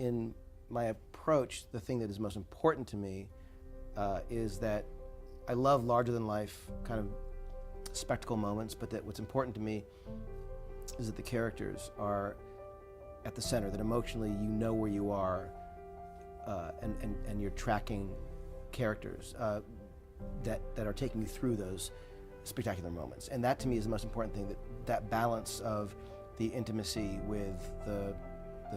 in my approach, the thing that is most important to me is that I love larger-than-life kind of spectacle moments, but that what's important to me is that the characters are at the center, that emotionally you know where you are, and you're tracking characters that are taking you through those spectacular moments. And that to me is the most important thing, that balance of the intimacy with the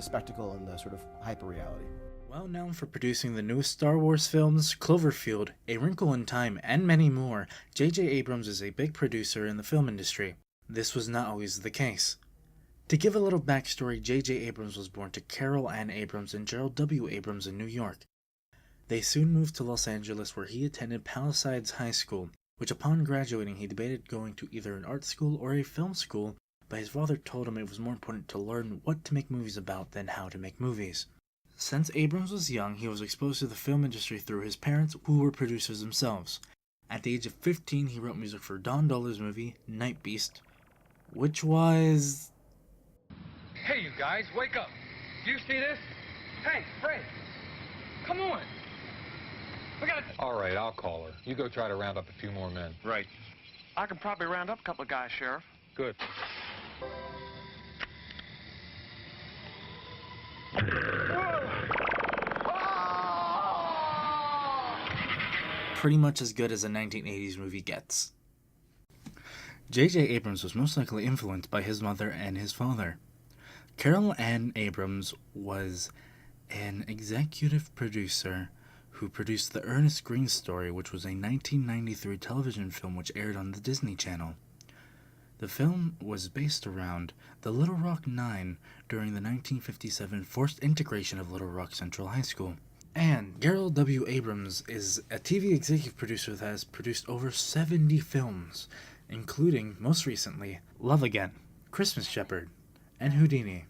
spectacle and the sort of hyper-reality. Well known for producing the newest Star Wars films, Cloverfield, A Wrinkle in Time, and many more, J.J. Abrams is a big producer in the film industry. This was not always the case. To give a little backstory, J.J. Abrams was born to Carol Ann Abrams and Gerald W. Abrams in New York. They soon moved to Los Angeles, where he attended Palisades High School, which upon graduating he debated going to either an art school or a film school, but his father told him it was more important to learn what to make movies about than how to make movies. Since Abrams was young, he was exposed to the film industry through his parents, who were producers themselves. At the age of 15, he wrote music for Don Dollar's movie, Night Beast, which was... Hey, you guys, wake up. Do you see this? Hey, Fred, come on. We gotta... All right, I'll call her. You go try to round up a few more men. Right. I can probably round up a couple of guys, Sheriff. Good. Pretty much as good as a 1980s movie gets. J.J. Abrams was most likely influenced by his mother and his father. Carol Ann Abrams was an executive producer who produced The Ernest Green Story, which was a 1993 television film which aired on the Disney Channel. The film was based around the Little Rock Nine during the 1957 forced integration of Little Rock Central High School. And Gerald W. Abrams is a TV executive producer that has produced over 70 films, including, most recently, Love Again, Christmas Shepherd, and Houdini.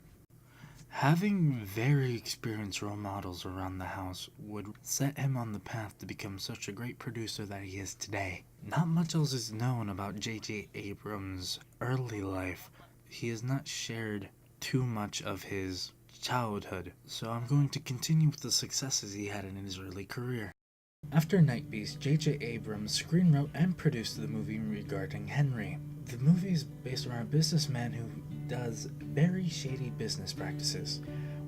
Having very experienced role models around the house would set him on the path to become such a great producer that he is today. Not much else is known about J.J. Abrams' early life. He has not shared too much of his childhood, so I'm going to continue with the successes he had in his early career. After Night Beast, J.J. Abrams screenwrote and produced the movie regarding Henry. The movie is based around a businessman who does very shady business practices.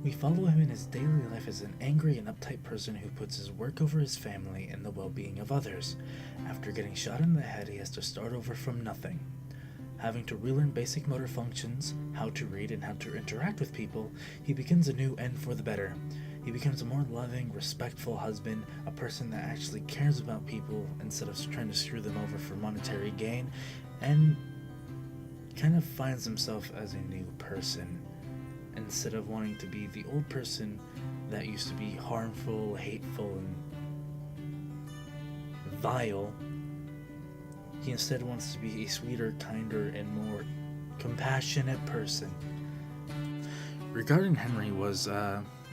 We follow him in his daily life as an angry and uptight person who puts his work over his family and the well-being of others. After getting shot in the head, he has to start over from nothing. Having to relearn basic motor functions, how to read, and how to interact with people, he begins anew and for the better. He becomes a more loving, respectful husband, a person that actually cares about people instead of trying to screw them over for monetary gain, and kind of finds himself as a new person instead of wanting to be the old person that used to be harmful, hateful, and vile. He instead wants to be a sweeter, kinder, and more compassionate person. Regarding Henry was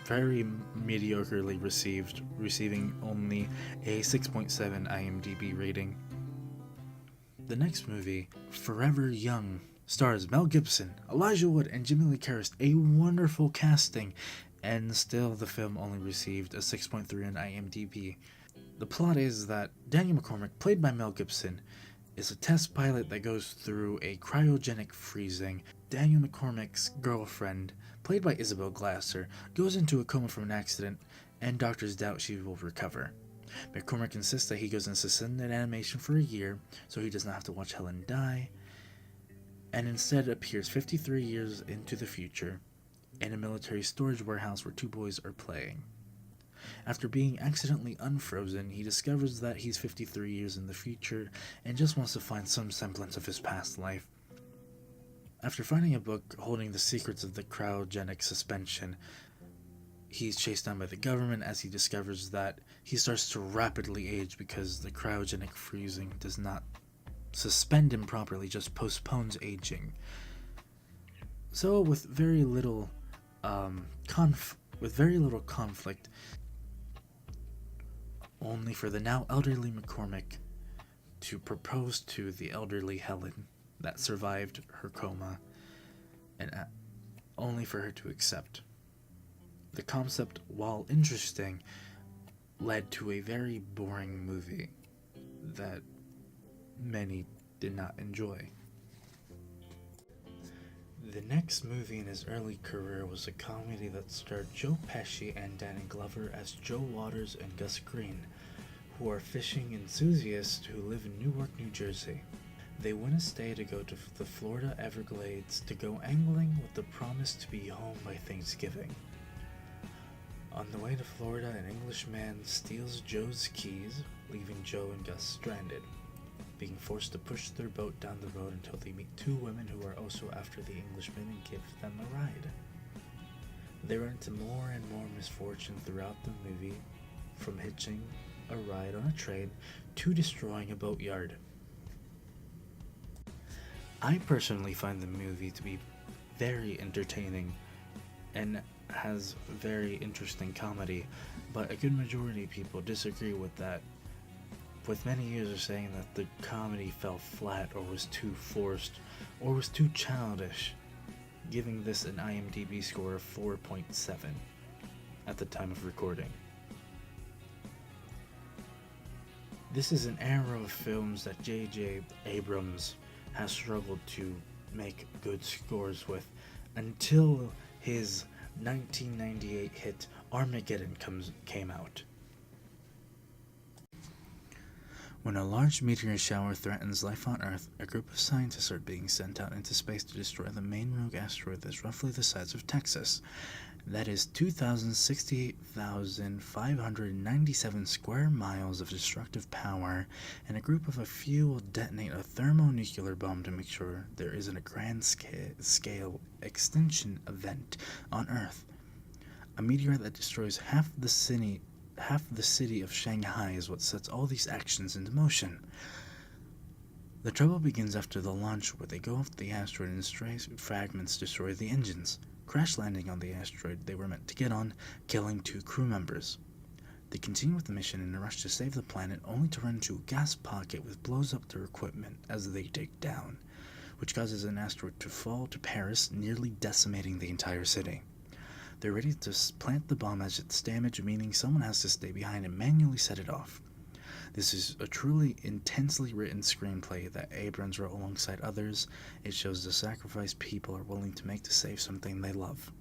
very mediocrely received, receiving only a 6.7 IMDb rating. The next movie, Forever Young, stars Mel Gibson, Elijah Wood, and Jimmy Lee Curtis, a wonderful casting, and still the film only received a 6.3 on IMDb. The plot is that Daniel McCormick, played by Mel Gibson, is a test pilot that goes through a cryogenic freezing. Daniel McCormick's girlfriend, played by Isabel Glasser, goes into a coma from an accident, and doctors doubt she will recover. McCormick insists that he goes into suspended animation for a year, so he does not have to watch Helen die, and instead appears 53 years into the future in a military storage warehouse where two boys are playing. After being accidentally unfrozen, he discovers that he's 53 years in the future and just wants to find some semblance of his past life. After finding a book holding the secrets of the cryogenic suspension, he's chased down by the government as he discovers that he starts to rapidly age because the cryogenic freezing does not suspend him properly, just postpones aging. So with very little conflict, only for the now elderly McCormick to propose to the elderly Helen that survived her coma, and only for her to accept. The concept, while interesting, led to a very boring movie that many did not enjoy. The next movie in his early career was a comedy that starred Joe Pesci and Danny Glover as Joe Waters and Gus Green, who are fishing enthusiasts who live in Newark, New Jersey. They win a stay to go to the Florida Everglades to go angling with the promise to be home by Thanksgiving. On the way to Florida, an Englishman steals Joe's keys, leaving Joe and Gus stranded, being forced to push their boat down the road until they meet two women who are also after the Englishman and give them a ride. They run into more and more misfortune throughout the movie, from hitching a ride on a train to destroying a boatyard. I personally find the movie to be very entertaining and has very interesting comedy, but a good majority of people disagree with that, with many users saying that the comedy fell flat or was too forced or was too childish, giving this an IMDb score of 4.7 at the time of recording. This is an era of films that J.J. Abrams has struggled to make good scores with until his 1998 hit Armageddon came out. When a large meteor shower threatens life on Earth, a group of scientists are being sent out into space to destroy the main rogue asteroid that's roughly the size of Texas. That is 2,068,597 square miles of destructive power, and a group of a few will detonate a thermonuclear bomb to make sure there isn't a grand scale extinction event on Earth. A meteor that destroys half the city of Shanghai is what sets all these actions into motion. The trouble begins after the launch, where they go off the asteroid and stray fragments destroy the engines, crash landing on the asteroid they were meant to get on, killing 2 crew members. They continue with the mission in a rush to save the planet, only to run into a gas pocket which blows up their equipment as they dig down, which causes an asteroid to fall to Paris, nearly decimating the entire city. They're ready to plant the bomb as it's damaged, meaning someone has to stay behind and manually set it off. This is a truly intensely written screenplay that Abrams wrote alongside others. It shows the sacrifice people are willing to make to save something they love.